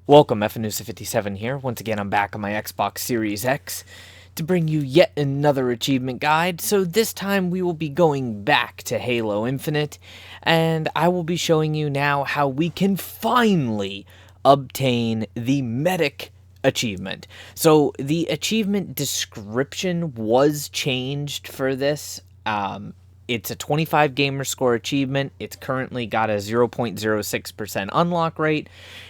Welcome, FNUSA57 here. Once again, I'm back on my Xbox Series X to bring you yet another achievement guide. So this time we will be going back to Halo Infinite, and I will be showing you now how we can finally obtain the Medic achievement. So the achievement description was changed for this. It's a 25 gamer score achievement. It's currently got a 0.06% unlock rate,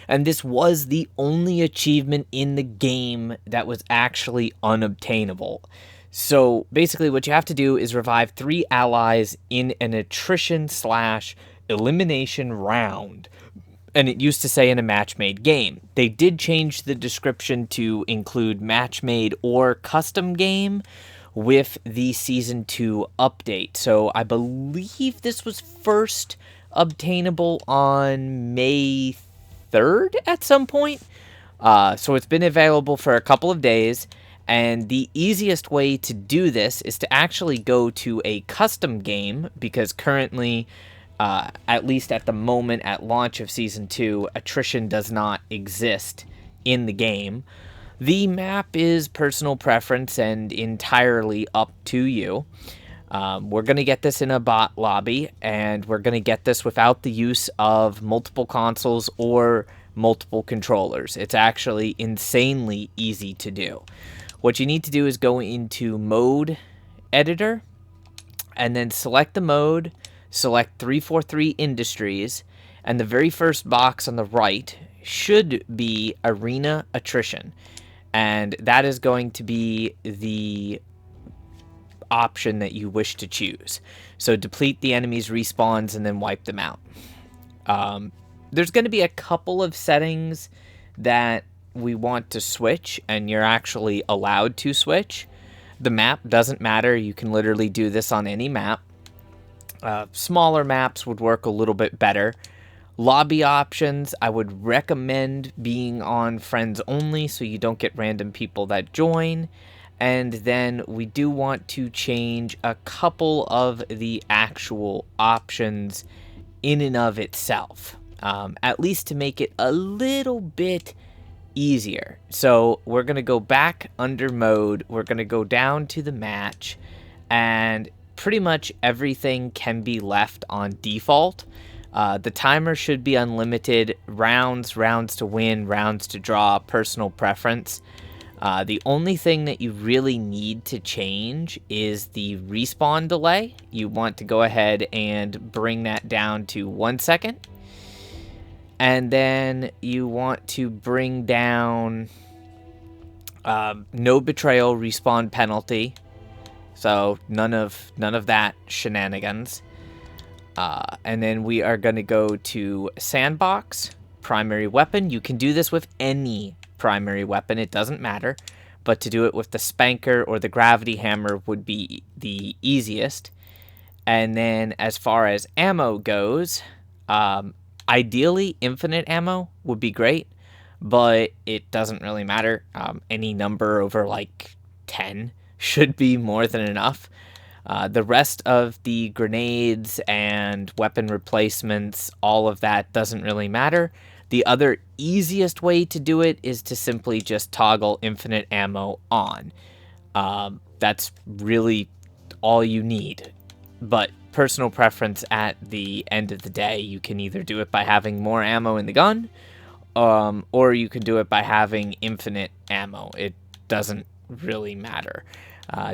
and this was the only achievement in the game that was actually unobtainable. So basically what you have to do is revive 3 allies in an attrition slash elimination round. And it used to say in a match-made game. They did change the description to include match-made or custom game with the Season 2 update. So I believe this was first obtainable on May 3rd at some point. So it's been available for a couple of days. And the easiest way to do this is to actually go to a custom game, because currently, at least at the moment at launch of Season 2, Attrition does not exist in the game. The map is personal preference and entirely up to you. We're going to get this in a bot lobby, and we're going to get this without the use of multiple consoles or multiple controllers. It's actually insanely easy to do. What you need to do is go into Mode Editor, and then select the mode, select 343 Industries, and the very first box on the right should be Arena Attrition. And that is going to be the option that you wish to choose. So deplete the enemy's respawns and then wipe them out. There's going to be a couple of settings that we want to switch, and you're actually allowed to switch. The map doesn't matter. You can literally do this on any map. Smaller maps would work a little bit better. Lobby options, I would recommend being on friends only so you don't get random people that join. And then we do want to change a couple of the actual options in and of itself, at least to make it a little bit easier. So we're going to go back under mode, we're going to go down to the match, and pretty much everything can be left on default. The timer should be unlimited, rounds to win, rounds to draw, personal preference. The only thing that you really need to change is the respawn delay. You want to go ahead and bring that down to 1 second. And then you want to bring down no betrayal respawn penalty. So none of that shenanigans. And then we are going to go to Sandbox, primary weapon. You can do this with any primary weapon, it doesn't matter. But to do it with the Spanker or the Gravity Hammer would be the easiest. And then as far as ammo goes, ideally infinite ammo would be great, but it doesn't really matter. Any number over like 10 should be more than enough. The rest of the grenades and weapon replacements, all of that doesn't really matter. The other easiest way to do it is to simply just toggle infinite ammo on. That's really all you need. But personal preference at the end of the day, you can either do it by having more ammo in the gun, or you can do it by having infinite ammo. It doesn't really matter.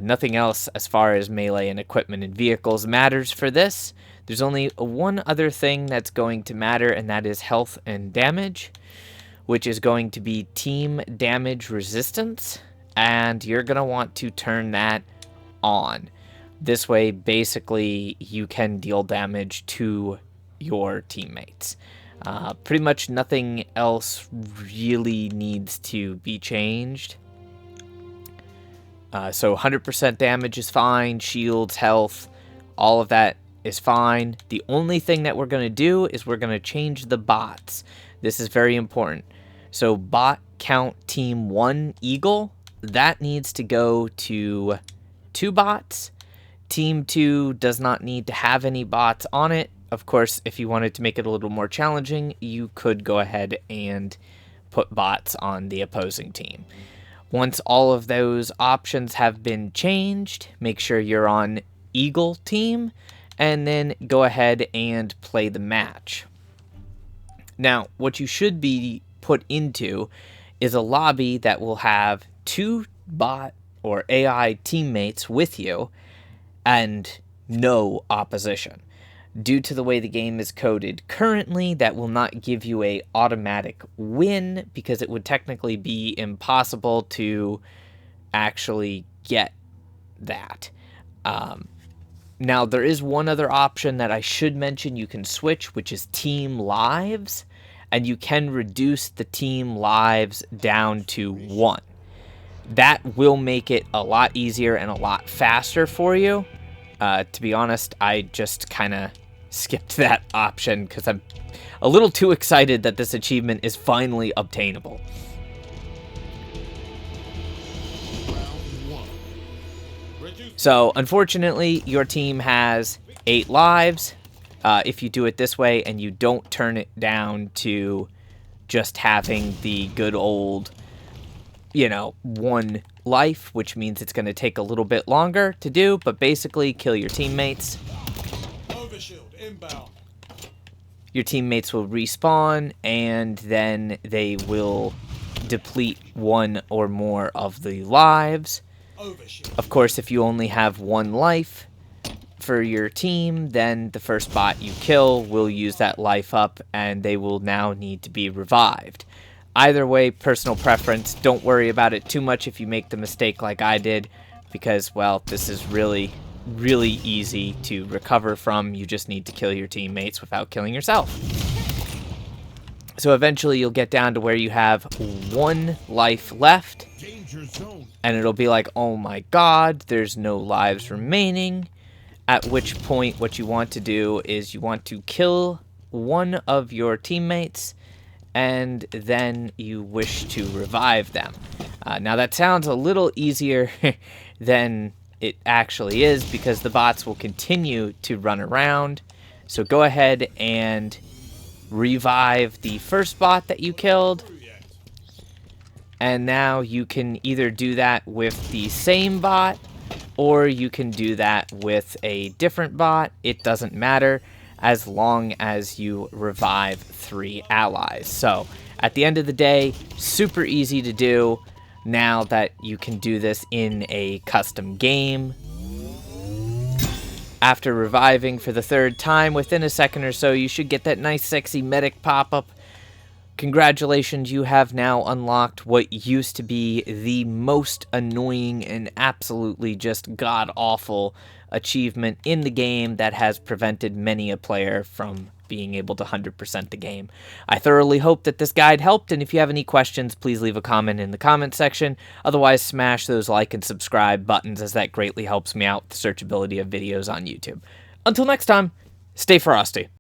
Nothing else as far as melee and equipment and vehicles matters for this. There's only one other thing that's going to matter, and that is health and damage, which is going to be team damage resistance, and you're going to want to turn that on. This way, basically, you can deal damage to your teammates. Pretty much nothing else really needs to be changed. So 100% damage is fine, shields, health, all of that is fine. The only thing that we're going to do is we're going to change the bots. This is very important. So bot count team 1 Eagle, that needs to go to 2 bots. Team 2 does not need to have any bots on it. Of course, if you wanted to make it a little more challenging, you could go ahead and put bots on the opposing team. Once all of those options have been changed, make sure you're on Eagle team, and then go ahead and play the match. Now, what you should be put into is a lobby that will have 2 bot or AI teammates with you and no opposition. Due to the way the game is coded currently, that will not give you a automatic win, because it would technically be impossible to actually get that. Now, there is one other option that I should mention you can switch, which is team lives, and you can reduce the team lives down to 1. That will make it a lot easier and a lot faster for you. To be honest, I just kind of skipped that option because I'm a little too excited that this achievement is finally obtainable. So, unfortunately, your team has 8 lives. If you do it this way and you don't turn it down to just having the good old, 1 life, which means it's going to take a little bit longer to do, but basically kill your teammates. Your teammates will respawn, and then they will deplete 1 or more of the lives. Of course, if you only have 1 life for your team, then the first bot you kill will use that life up, and they will now need to be revived. Either way, personal preference. Don't worry about it too much if you make the mistake like I did, because, well, this is really easy to recover from. You just need to kill your teammates without killing yourself. So eventually you'll get down to where you have 1 life left, and it'll be like, oh my god, there's no lives remaining. At which point, what you want to do is you want to kill 1 of your teammates, and then you wish to revive them. Now that sounds a little easier than it actually is, because the bots will continue to run around. So go ahead and revive the first bot that you killed. And now you can either do that with the same bot, or you can do that with a different bot. It doesn't matter, as long as you revive 3 allies. So at the end of the day, super easy to do now that you can do this in a custom game. After reviving for the 3rd time, within a second or so, you should get that nice sexy medic pop-up. Congratulations, you have now unlocked what used to be the most annoying and absolutely just god-awful achievement in the game that has prevented many a player from being able to 100% the game. I thoroughly hope that this guide helped, and if you have any questions, please leave a comment in the comment section. Otherwise, smash those like and subscribe buttons, as that greatly helps me out with the searchability of videos on YouTube. Until next time, stay frosty.